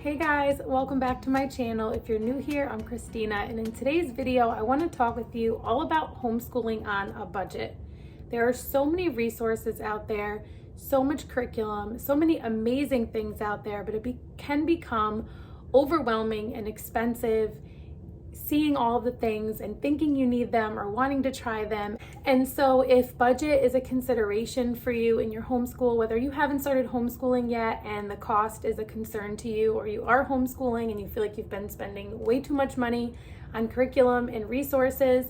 Hey guys, welcome back to my channel. If you're new here, I'm Christina, and in today's video, I want to talk with you all about homeschooling on a budget. There are so many resources out there, so much curriculum, so many amazing things out there, but it can become overwhelming and expensive, seeing all the things and thinking you need them or wanting to try them. And so if budget is a consideration for you in your homeschool, whether you haven't started homeschooling yet and the cost is a concern to you, or you are homeschooling and you feel like you've been spending way too much money on curriculum and resources,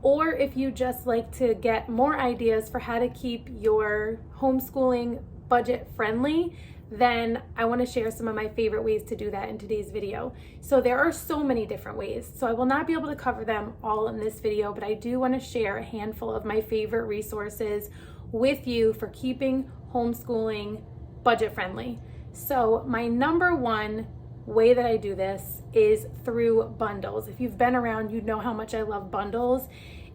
or if you just like to get more ideas for how to keep your homeschooling budget friendly, then I want to share some of my favorite ways to do that in today's video. So there are so many different ways. So I will not be able to cover them all in this video, but I do want to share a handful of my favorite resources with you for keeping homeschooling budget friendly. So my number one way that I do this is through bundles. If you've been around, you know how much I love bundles.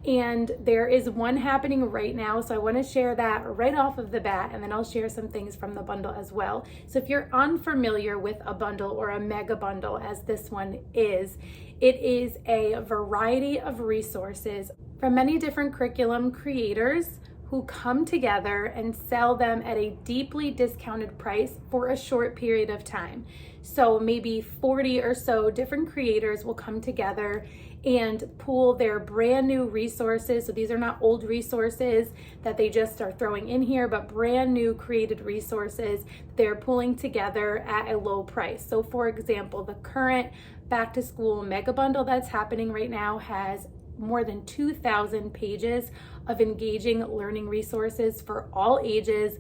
And there is one happening right now, so I want to share that right off of the bat, and then I'll share some things from the bundle as well. So if you're unfamiliar with a bundle or a mega bundle, as this one is, it is a variety of resources from many different curriculum creators who come together and sell them at a deeply discounted price for a short period of time. So maybe 40 or so different creators will come together and pool their brand new resources. So these are not old resources that they just are throwing in here, but brand new created resources they're pulling together at a low price. So for example, the current back to school mega bundle that's happening right now has more than 2,000 pages of engaging learning resources for all ages,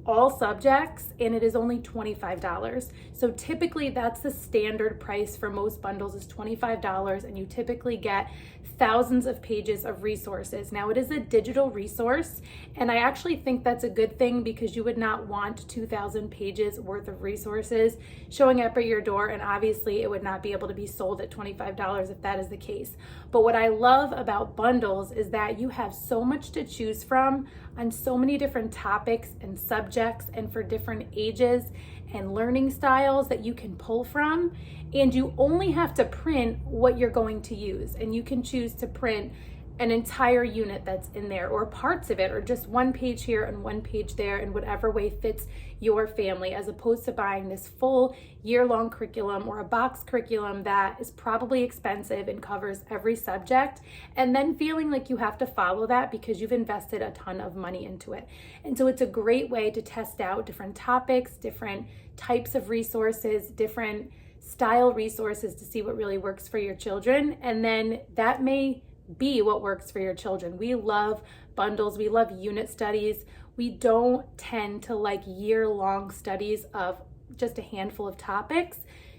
all subjects, and it is only $25. So typically that's the standard price for most bundles is $25, and you typically get thousands of pages of resources. Now it is a digital resource, and I actually think that's a good thing because you would not want 2,000 pages worth of resources showing up at your door, and obviously it would not be able to be sold at $25 if that is the case. But what I love about bundles is that you have so much to choose from on so many different topics and subjects and for different ages and learning styles that you can pull from, and you only have to print what you're going to use, and you can choose to print an entire unit that's in there or parts of it or just one page here and one page there in whatever way fits your family, as opposed to buying this full year-long curriculum or a box curriculum that is probably expensive and covers every subject, and then feeling like you have to follow that because you've invested a ton of money into it. And so it's a great way to test out different topics, different types of resources, different style resources to see what really works for your children, and then that may be what works for your children. We love bundles. We love unit studies. We don't tend to like year-long studies of just a handful of topics.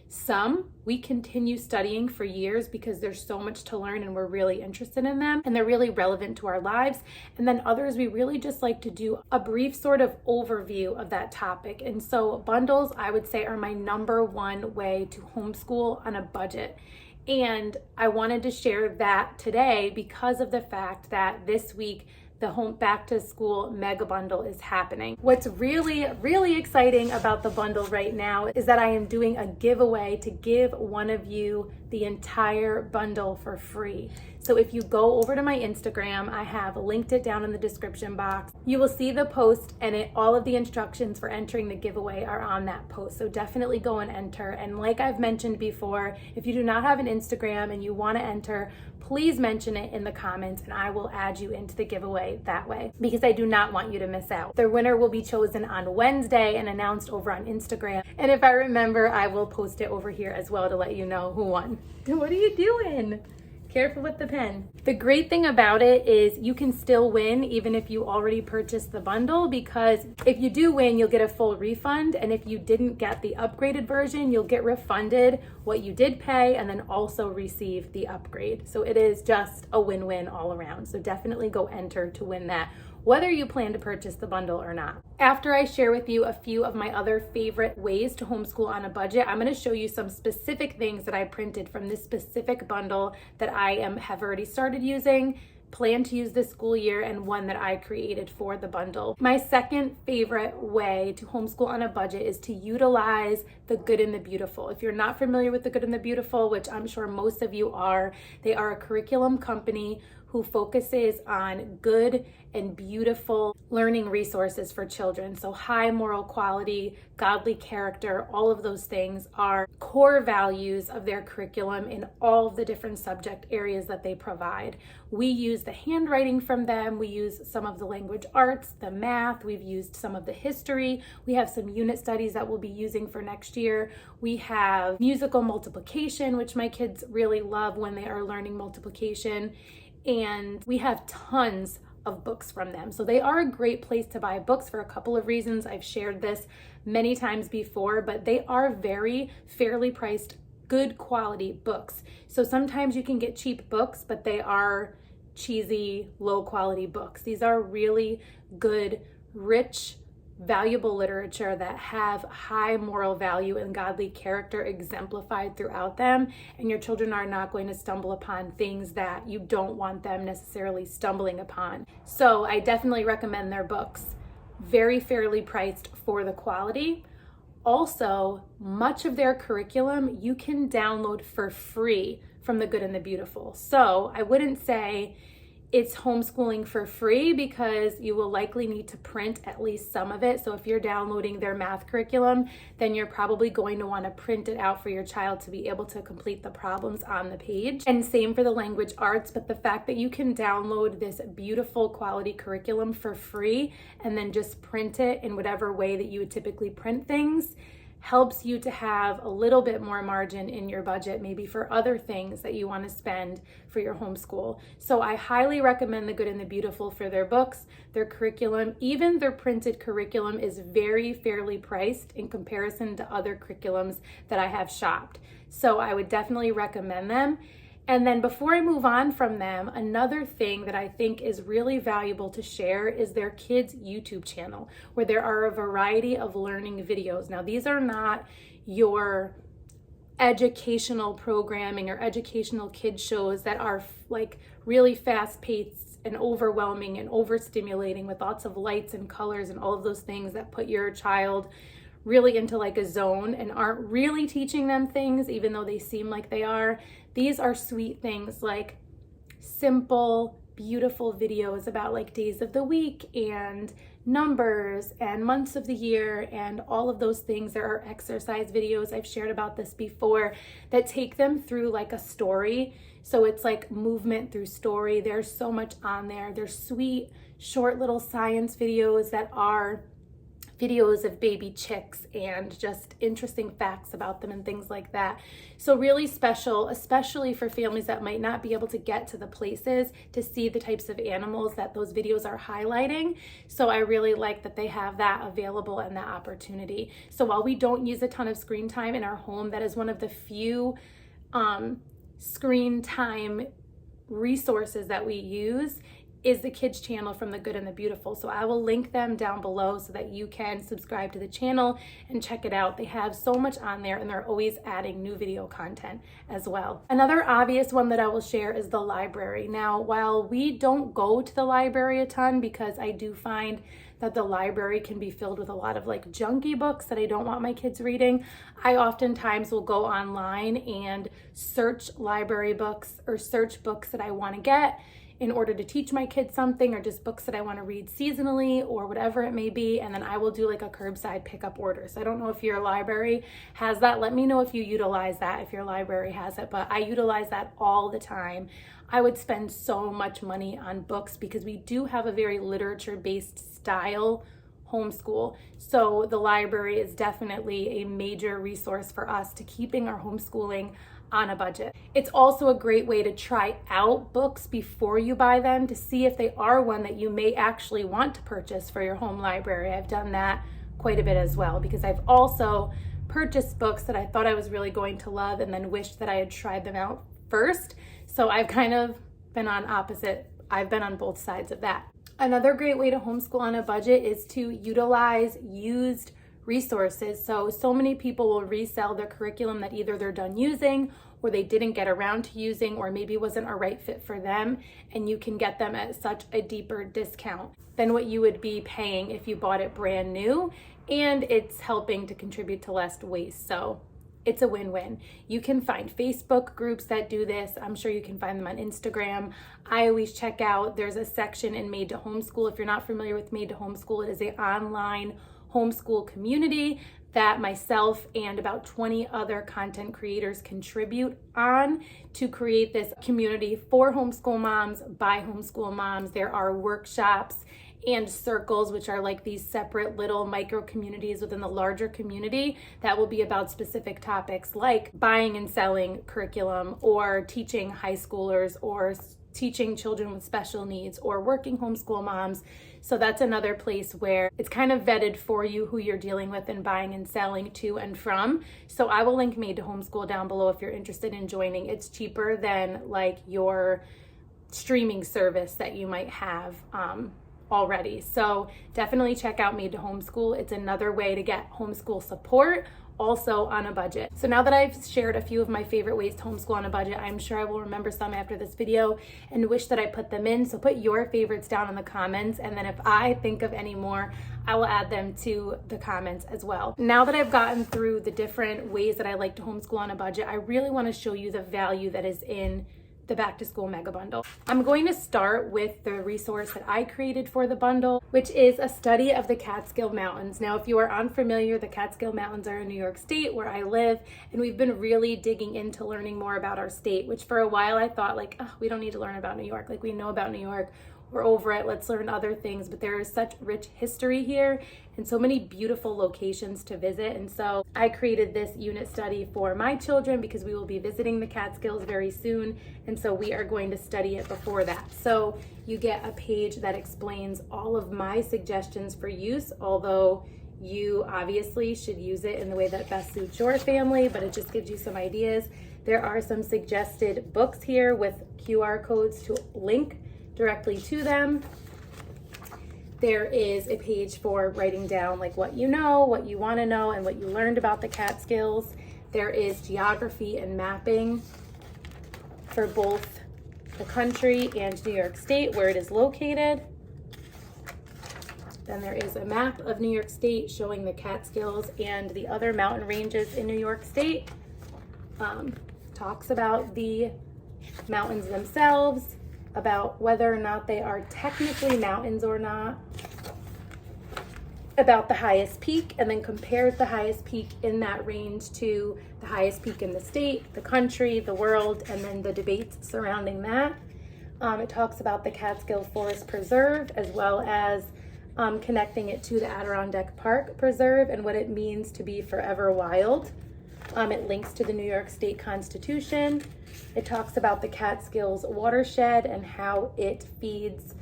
Some we continue studying for years because there's so much to learn and we're really interested in them and they're really relevant to our lives. And then others we really just like to do a brief sort of overview of that topic. And so bundles, I would say, are my number one way to homeschool on a budget. And I wanted to share that today because of the fact that this week the home back to school mega bundle is happening. What's really, really exciting about the bundle right now is that I am doing a giveaway to give one of you the entire bundle for free. So if you go over to my Instagram, I have linked it down in the description box. You will see the post, and all of the instructions for entering the giveaway are on that post. So definitely go and enter. And like I've mentioned before, if you do not have an Instagram and you want to enter, please mention it in the comments and I will add you into the giveaway that way, because I do not want you to miss out. The winner will be chosen on Wednesday and announced over on Instagram. And if I remember, I will post it over here as well to let you know who won. What are you doing? Careful with the pen. The great thing about it is you can still win even if you already purchased the bundle, because if you do win, you'll get a full refund. And if you didn't get the upgraded version, you'll get refunded what you did pay and then also receive the upgrade. So it is just a win-win all around. So definitely go enter to win that, whether you plan to purchase the bundle or not. After I share with you a few of my other favorite ways to homeschool on a budget, I'm going to show you some specific things that I printed from this specific bundle that I have already started using, plan to use this school year, and one that I created for the bundle. My second favorite way to homeschool on a budget is to utilize The Good and the Beautiful. If you're not familiar with The Good and the Beautiful, which I'm sure most of you are, they are a curriculum company who focuses on good and beautiful learning resources for children. So high moral quality, godly character, all of those things are core values of their curriculum in all of the different subject areas that they provide. We use the handwriting from them. We use some of the language arts, the math. We've used some of the history. We have some unit studies that we'll be using for next year. We have musical multiplication, which my kids really love when they are learning multiplication. And we have tons of books from them. So they are a great place to buy books for a couple of reasons. I've shared this many times before, but they are very fairly priced, good quality books. So sometimes you can get cheap books, but they are cheesy, low quality books. These are really good, rich, valuable literature that have high moral value and godly character exemplified throughout them, and your children are not going to stumble upon things that you don't want them necessarily stumbling upon. So I definitely recommend their books. Very fairly priced for the quality. Also, much of their curriculum you can download for free from The Good and the Beautiful. So I wouldn't say it's homeschooling for free because you will likely need to print at least some of it. So if you're downloading their math curriculum, then you're probably going to want to print it out for your child to be able to complete the problems on the page. And same for the language arts, but the fact that you can download this beautiful quality curriculum for free and then just print it in whatever way that you would typically print things helps you to have a little bit more margin in your budget, maybe for other things that you want to spend for your homeschool. So I highly recommend The Good and the Beautiful for their books, their curriculum. Even their printed curriculum is very fairly priced in comparison to other curriculums that I have shopped. So I would definitely recommend them. And then before I move on from them, another thing that I think is really valuable to share is their kids' YouTube channel, where there are a variety of learning videos. Now, these are not your educational programming or educational kids shows that are like really fast-paced and overwhelming and overstimulating with lots of lights and colors and all of those things that put your child really into like a zone and aren't really teaching them things, even though they seem like they are. These are sweet things like simple, beautiful videos about like days of the week and numbers and months of the year and all of those things. There are exercise videos, I've shared about this before, that take them through like a story. So it's like movement through story. There's so much on there. There's sweet, short little science videos that are videos of baby chicks and just interesting facts about them and things like that. So really special, especially for families that might not be able to get to the places to see the types of animals that those videos are highlighting. So I really like that they have that available and that opportunity. So while we don't use a ton of screen time in our home, that is one of the few screen time resources that we use is the kids channel from The Good and the Beautiful. So I will link them down below so that you can subscribe to the channel and check it out. They have so much on there and they're always adding new video content as well. Another obvious one that I will share is the library. Now, while we don't go to the library a ton, because I do find that the library can be filled with a lot of like junky books that I don't want my kids reading, I oftentimes will go online and search library books or search books that I want to get in order to teach my kids something, or just books that I want to read seasonally or whatever it may be, and then I will do like a curbside pickup order. So I don't know if your library has that. Let me know if you utilize that, if your library has it, but I utilize that all the time. I would spend so much money on books because we do have a very literature-based style homeschool. So the library is definitely a major resource for us to keeping our homeschooling on a budget. It's also a great way to try out books before you buy them to see if they are one that you may actually want to purchase for your home library. I've done that quite a bit as well, because I've also purchased books that I thought I was really going to love and then wished that I had tried them out first. So I've kind of been I've been on both sides of that. Another great way to homeschool on a budget is to utilize used resources. So many people will resell their curriculum that either they're done using or they didn't get around to using, or maybe wasn't a right fit for them, and you can get them at such a deeper discount than what you would be paying if you bought it brand new. and it's helping to contribute to less waste. So it's a win-win. You can find Facebook groups that do this. I'm sure you can find them on Instagram. I always check out, there's a section in Made to Homeschool. If you're not familiar with Made to Homeschool, it is an online homeschool community that myself and about 20 other content creators contribute on to create this community for homeschool moms, by homeschool moms. There are workshops and circles, which are like these separate little micro communities within the larger community that will be about specific topics like buying and selling curriculum, or teaching high schoolers, or teaching children with special needs, or working homeschool moms. So that's another place where it's kind of vetted for you who you're dealing with and buying and selling to and from. So I will link Made to Homeschool down below if you're interested in joining. It's cheaper than like your streaming service that you might have already. So definitely check out Made to Homeschool. It's another way to get homeschool support, also on a budget. So now that I've shared a few of my favorite ways to homeschool on a budget, I'm sure I will remember some after this video and wish that I put them in. So put your favorites down in the comments, and then if I think of any more, I will add them to the comments as well. Now that I've gotten through the different ways that I like to homeschool on a budget, I really want to show you the value that is in the back to school mega bundle. I'm going to start with the resource that I created for the bundle, which is a study of the Catskill Mountains. Now, if you are unfamiliar, the Catskill Mountains are in New York State, where I live, and we've been really digging into learning more about our state, which for a while I thought like, oh, we don't need to learn about New York. Like, we know about New York. We're over it, let's learn other things. But there is such rich history here and so many beautiful locations to visit. And so I created this unit study for my children because we will be visiting the Catskills very soon. And so we are going to study it before that. So you get a page that explains all of my suggestions for use, although you obviously should use it in the way that best suits your family, but it just gives you some ideas. There are some suggested books here with QR codes to link directly to them. There is a page for writing down like what you know, what you want to know, and what you learned about the Catskills. There is geography and mapping for both the country and New York State, where it is located. Then there is a map of New York State showing the Catskills and the other mountain ranges in New York State. Talks about the mountains themselves, about whether or not they are technically mountains or not, about the highest peak, and then compares the highest peak in that range to the highest peak in the state, the country, the world, and then the debates surrounding that. It talks about the Catskill Forest Preserve, as well as connecting it to the Adirondack Park Preserve and what it means to be forever wild. It links to the New York State Constitution. It talks about the Catskills watershed and how it feeds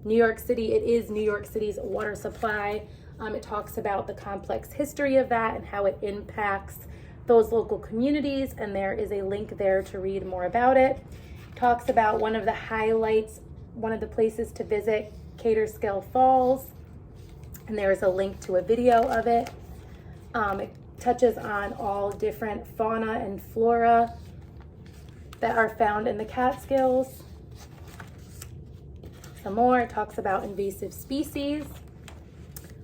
New York City. It is New York City's water supply. It talks about the complex history of that and how it impacts those local communities, and there is a link there to read more about it. It talks about one of the highlights, one of the places to visit, Catskill Falls, and there is a link to a video of it. It touches on all different fauna and flora that are found in the Catskills. Some more, it talks about invasive species,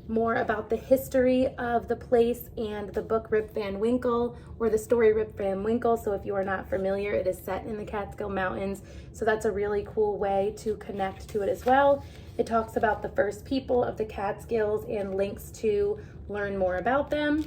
more about the history of the place and the book Rip Van Winkle, or the story Rip Van Winkle. So if you are not familiar, it is set in the Catskill Mountains. So that's a really cool way to connect to it as well. It talks about the first people of the Catskills and links to learn more about them.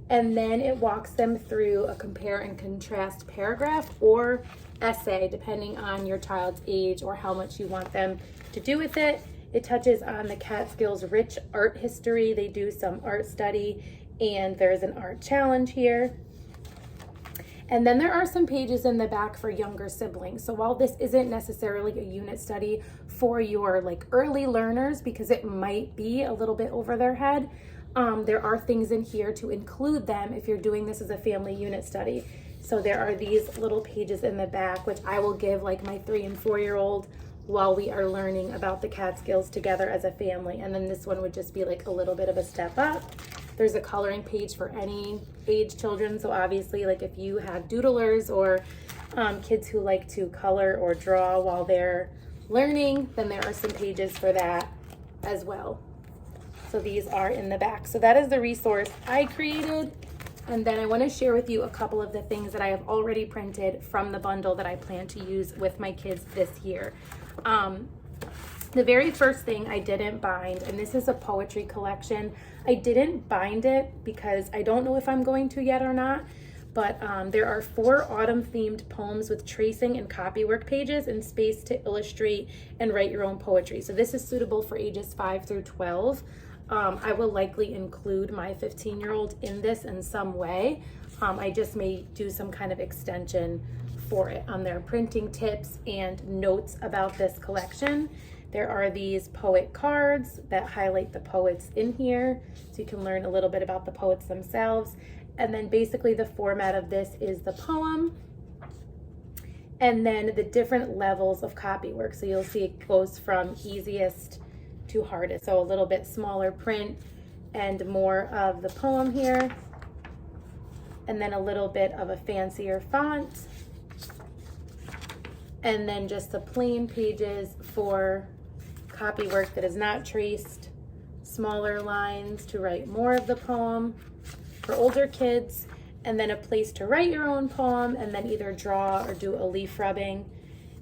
And then it walks them through a compare and contrast paragraph or essay, depending on your child's age or how much you want them to do with it. It touches on the Catskills' rich art history. They do some art study, and there's an art challenge here. And then there are some pages in the back for younger siblings. So while this isn't necessarily a unit study for your like early learners, because it might be a little bit over their head, there are things in here to include them if you're doing this as a family unit study. So there are these little pages in the back, which I will give like my 3 and 4-year-old while we are learning about the Catskills together as a family. And then this one would just be like a little bit of a step up. There's a coloring page for any age children. So obviously, like if you have doodlers or kids who like to color or draw while they're learning, then there are some pages for that as well. So these are in the back. So that is the resource I created. And then I want to share with you a couple of the things that I have already printed from the bundle that I plan to use with my kids this year. The very first thing I didn't bind, and this is a poetry collection. I didn't bind it because I don't know if I'm going to yet or not, but there are 4 autumn-themed poems with tracing and copywork pages and space to illustrate and write your own poetry. So this is suitable for ages 5 through 12. I will likely include my 15-year-old in this in some way. I just may do some kind of extension for it on their printing tips and notes about this collection. There are these poet cards that highlight the poets in here, so you can learn a little bit about the poets themselves. And then basically the format of this is the poem and then the different levels of copywork. So you'll see it goes from easiest to hardest. So a little bit smaller print and more of the poem here, and then a little bit of a fancier font, and then just the plain pages for copywork that is not traced, smaller lines to write more of the poem for older kids, and then a place to write your own poem and then either draw or do a leaf rubbing.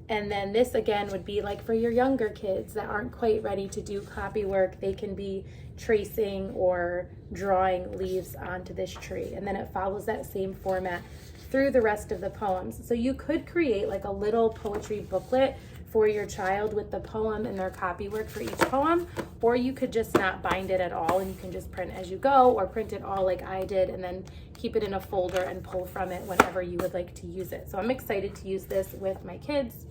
And then this again would be like for your younger kids that aren't quite ready to do copy work. They can be tracing or drawing leaves onto this tree. And then it follows that same format through the rest of the poems. So you could create like a little poetry booklet for your child with the poem and their copy work for each poem, or you could just not bind it at all and you can just print as you go, or print it all like I did and then keep it in a folder and pull from it whenever you would like to use it. So I'm excited to use this with my kids.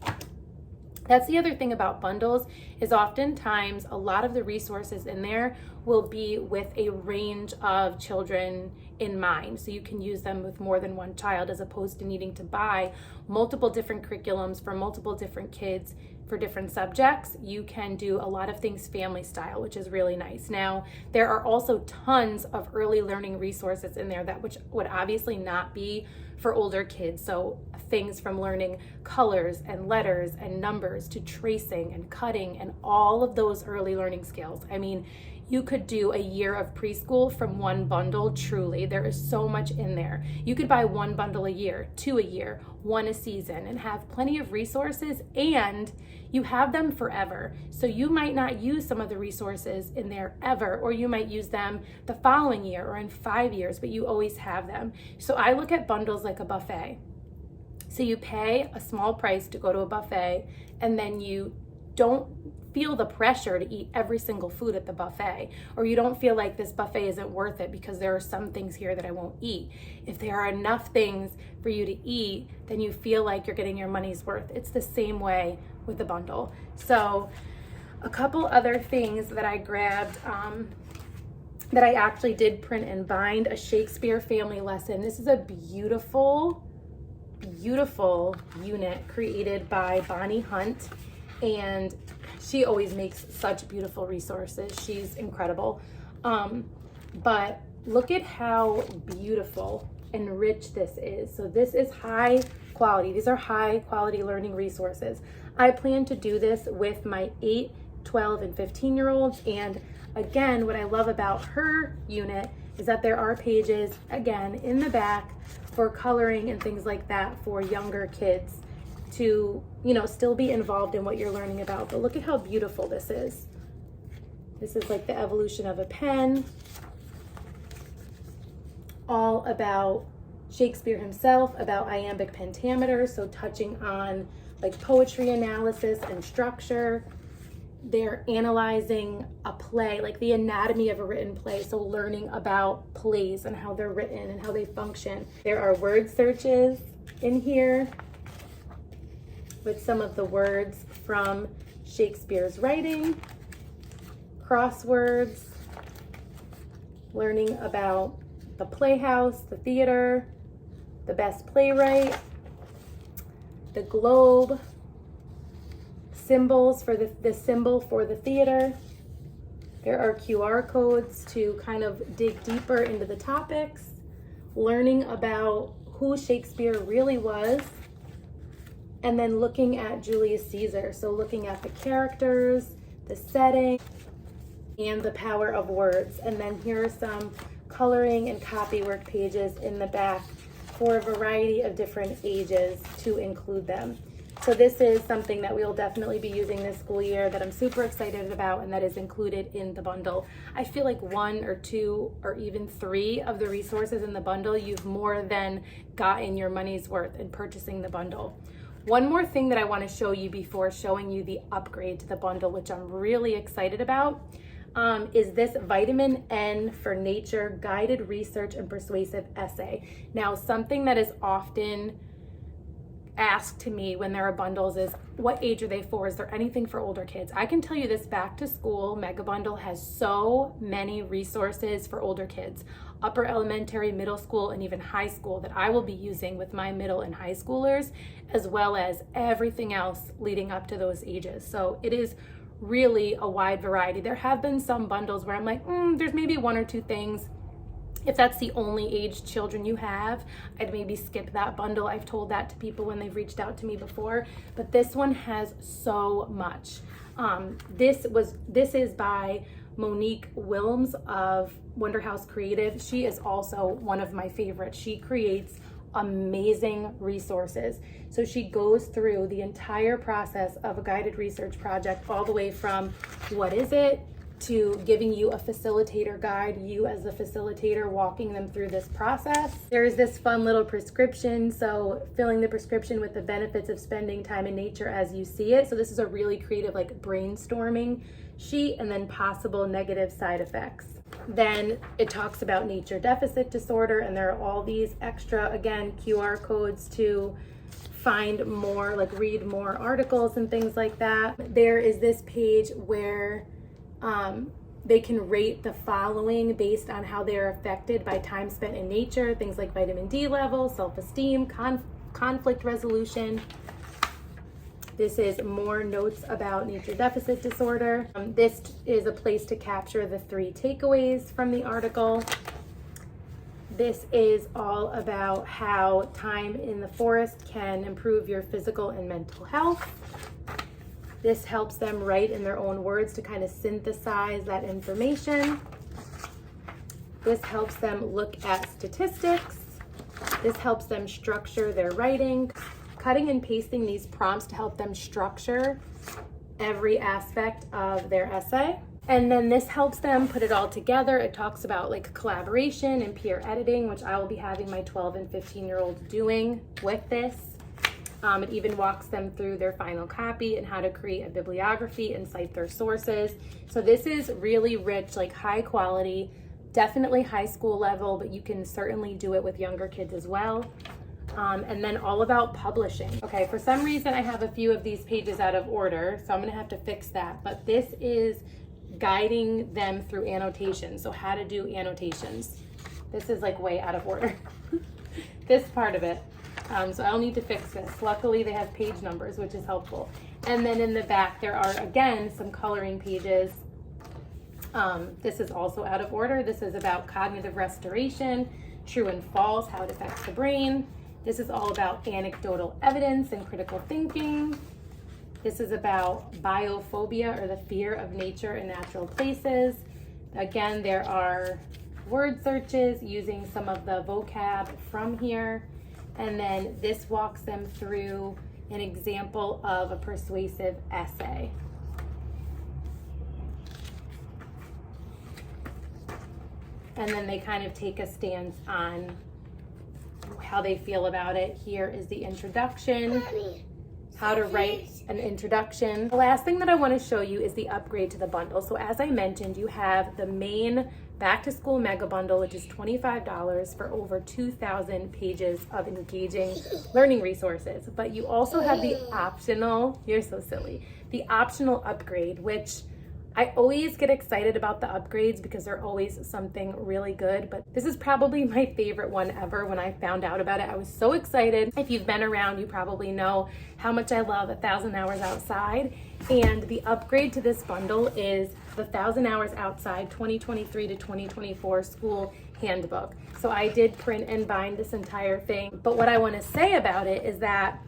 That's the other thing about bundles, is oftentimes a lot of the resources in there will be with a range of children in mind. So you can use them with more than one child as opposed to needing to buy multiple different curriculums for multiple different kids for different subjects. You can do a lot of things family style, which is really nice. Now, there are also tons of early learning resources in there that which would obviously not be for older kids. So things from learning colors and letters and numbers to tracing and cutting and all of those early learning skills. I mean, you could do a year of preschool from one bundle, truly. There is so much in there. You could buy one bundle a year, 2 a year, 1 a season, and have plenty of resources, and you have them forever. So you might not use some of the resources in there ever, or you might use them the following year or in 5 years, but you always have them. So I look at bundles like a buffet. So you pay a small price to go to a buffet, and then you don't feel the pressure to eat every single food at the buffet, or you don't feel like this buffet isn't worth it because there are some things here that I won't eat. If there are enough things for you to eat, then you feel like you're getting your money's worth. It's the same way with the bundle. So a couple other things that I grabbed that I actually did print and bind: a Shakespeare family lesson. This is a beautiful unit created by Bonnie Hunt, and she always makes such beautiful resources. She's incredible. But look at how beautiful and rich this is. So this is high quality. These are high quality learning resources. I plan to do this with my 8, 12, and 15-year-olds. And again, what I love about her unit is that there are pages, again, in the back for coloring and things like that for younger kids to, you know, still be involved in what you're learning about. But look at how beautiful this is. This is like the evolution of a pen, all about Shakespeare himself, about iambic pentameter, so touching on like poetry analysis and structure. They're analyzing a play, like the anatomy of a written play, so learning about plays and how they're written and how they function. There are word searches in here with some of the words from Shakespeare's writing, crosswords, learning about the playhouse, the theater, the best playwright, the globe, symbols for the symbol for the theater. There are QR codes to kind of dig deeper into the topics, learning about who Shakespeare really was, and then looking at Julius Caesar. So looking at the characters, the setting, and the power of words. And then here are some coloring and copywork pages in the back for a variety of different ages to include them. So this is something that we'll definitely be using this school year that I'm super excited about, and that is included in the bundle. I feel like 1 or 2 or even 3 of the resources in the bundle, you've more than gotten your money's worth in purchasing the bundle. One more thing that I want to show you before showing you the upgrade to the bundle, which I'm really excited about, is this Vitamin N for Nature Guided Research and Persuasive Essay. Now, something that is often asked to me when there are bundles is, what age are they for? Is there anything for older kids? I can tell you this back to school mega bundle has so many resources for older kids, upper elementary, middle school, and even high school, that I will be using with my middle and high schoolers, as well as everything else leading up to those ages. So it is really a wide variety. There have been some bundles where I'm like, there's maybe 1 or 2 things. If that's the only age children you have, I'd maybe skip that bundle. I've told that to people when they've reached out to me before, but this one has so much. This is by Monique Wilms of Wonder House Creative. She is also one of my favorites. She creates amazing resources. So she goes through the entire process of a guided research project, all the way from what is it, to giving you a facilitator guide, you as the facilitator walking them through this process. There's this fun little prescription, so filling the prescription with the benefits of spending time in nature as you see it. So this is a really creative, like, brainstorming sheet, and then possible negative side effects. Then it talks about nature deficit disorder, and there are all these extra, again, QR codes to find more, like read more articles and things like that. There is this page where they can rate the following based on how they're affected by time spent in nature, things like vitamin D levels, self-esteem, conflict resolution. This is more notes about nature deficit disorder. This is a place to capture the 3 takeaways from the article. This is all about how time in the forest can improve your physical and mental health. This helps them write in their own words to kind of synthesize that information. This helps them look at statistics. This helps them structure their writing. Cutting and pasting these prompts to help them structure every aspect of their essay. And then this helps them put it all together. It talks about like collaboration and peer editing, which I will be having my 12 and 15-year-olds doing with this. It even walks them through their final copy and how to create a bibliography and cite their sources. So this is really rich, like high quality, definitely high school level, but you can certainly do it with younger kids as well. And then all about publishing. Okay, for some reason I have a few of these pages out of order, so I'm gonna have to fix that. But this is guiding them through annotations, so how to do annotations. This is like way out of order, this part of it. So I'll need to fix this. Luckily they have page numbers, which is helpful. And then in the back there are, again, some coloring pages. This is also out of order. This is about cognitive restoration, true and false, how it affects the brain. This is all about anecdotal evidence and critical thinking. This is about biophobia, or the fear of nature and natural places. Again, there are word searches using some of the vocab from here. And then this walks them through an example of a persuasive essay. And then they kind of take a stance on how they feel about it. Here is the introduction, how to write an introduction. The last thing that I want to show you is the upgrade to the bundle. So as I mentioned, you have the main back to school mega bundle, which is $25 for over 2,000 pages of engaging learning resources. But you also have the optional, you're so silly, the optional upgrade, which I always get excited about the upgrades because they're always something really good, but this is probably my favorite one ever. When I found out about it, I was so excited. If you've been around, you probably know how much I love 1,000 Hours Outside. And the upgrade to this bundle is the 1,000 Hours Outside 2023 to 2024 School Handbook. So I did print and bind this entire thing. But what I want to say about it is that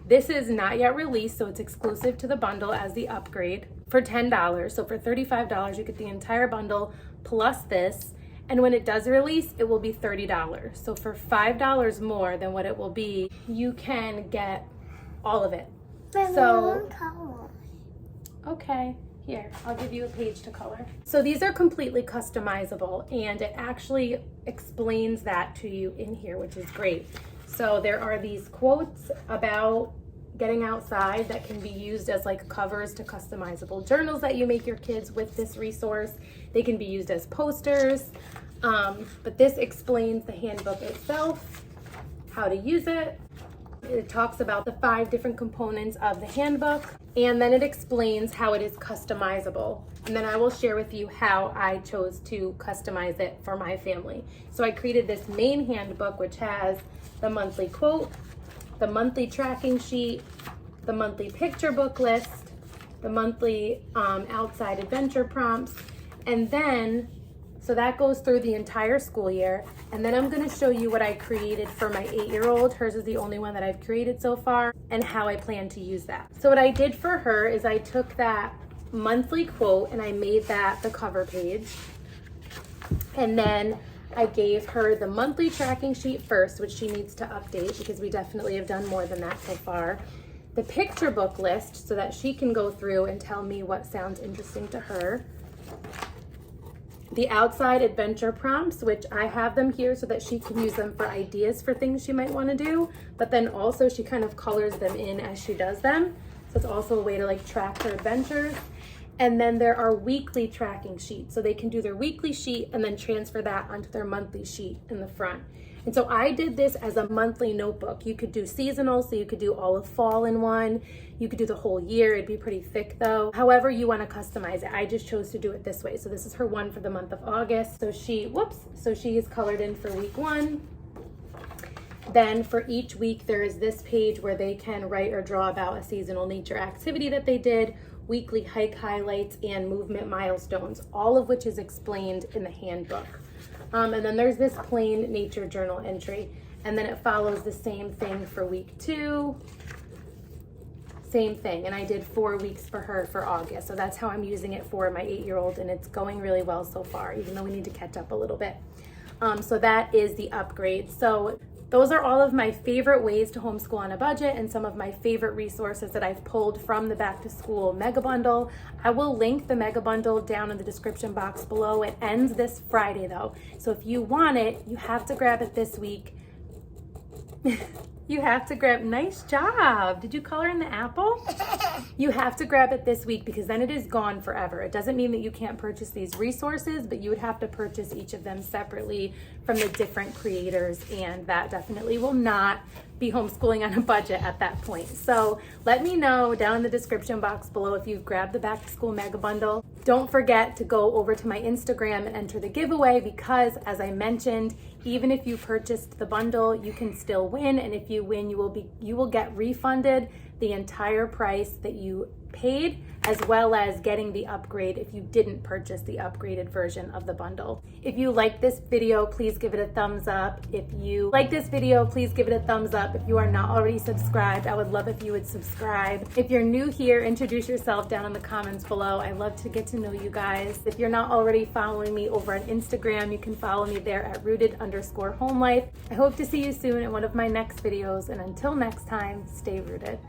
This is not yet released, so it's exclusive to the bundle as the upgrade for $10. So for $35, you get the entire bundle plus this. And when it does release, it will be $30. So for $5 more than what it will be, you can get all of it. So, okay, here, I'll give you a page to color. So these are completely customizable, and it actually explains that to you in here, which is great. So there are these quotes about getting outside that can be used as like covers to customizable journals that you make your kids with this resource. They can be used as posters, but this explains the handbook itself, how to use it. It talks about the 5 different components of the handbook, and then it explains how it is customizable. And then I will share with you how I chose to customize it for my family. So I created this main handbook, which has the monthly quote, the monthly tracking sheet, the monthly picture book list, the monthly outside adventure prompts, and then, so that goes through the entire school year. And then I'm gonna show you what I created for my 8-year-old. Hers is the only one that I've created so far, and how I plan to use that. So what I did for her is I took that monthly quote and I made that the cover page. And then I gave her the monthly tracking sheet first, which she needs to update because we definitely have done more than that so far. The picture book list so that she can go through and tell me what sounds interesting to her. The outside adventure prompts, which I have them here so that she can use them for ideas for things she might want to do, but then also she kind of colors them in as she does them. So it's also a way to like track her adventures. And then there are weekly tracking sheets. So they can do their weekly sheet and then transfer that onto their monthly sheet in the front. And so I did this as a monthly notebook. You could do seasonal, so you could do all of fall in one. You could do the whole year. It'd be pretty thick though. However you want to customize it. I just chose to do it this way. So this is her one for the month of August. So she is colored in for week 1. Then for each week, there is this page where they can write or draw about a seasonal nature activity that they did, weekly hike highlights, and movement milestones, all of which is explained in the handbook. And then there's this plain nature journal entry. And then it follows the same thing for week 2. Same thing. And I did 4 weeks for her for August. So that's how I'm using it for my 8-year-old. And it's going really well so far, even though we need to catch up a little bit. So that is the upgrade. So those are all of my favorite ways to homeschool on a budget and some of my favorite resources that I've pulled from the Back to School Mega Bundle. I will link the Mega Bundle down in the description box below. It ends this Friday though. So if you want it, you have to grab it this week. You have to grab, nice job. Did you color in the apple? You have to grab it this week because then it is gone forever. It doesn't mean that you can't purchase these resources, but you would have to purchase each of them separately from the different creators, and that definitely will not be homeschooling on a budget at that point. So let me know down in the description box below if you've grabbed the Back to School Mega Bundle. Don't forget to go over to my Instagram and enter the giveaway because, as I mentioned, even if you purchased the bundle, you can still win, and if you win, you will get refunded the entire price that you paid, as well as getting the upgrade if you didn't purchase the upgraded version of the bundle. If you like this video, please give it a thumbs up. If you like this video, please give it a thumbs up. If you are not already subscribed, I would love if you would subscribe. If you're new here, introduce yourself down in the comments below. I love to get to know you guys. If you're not already following me over on Instagram, you can follow me there at rooted_homelife. I hope to see you soon in one of my next videos, and until next time, stay rooted.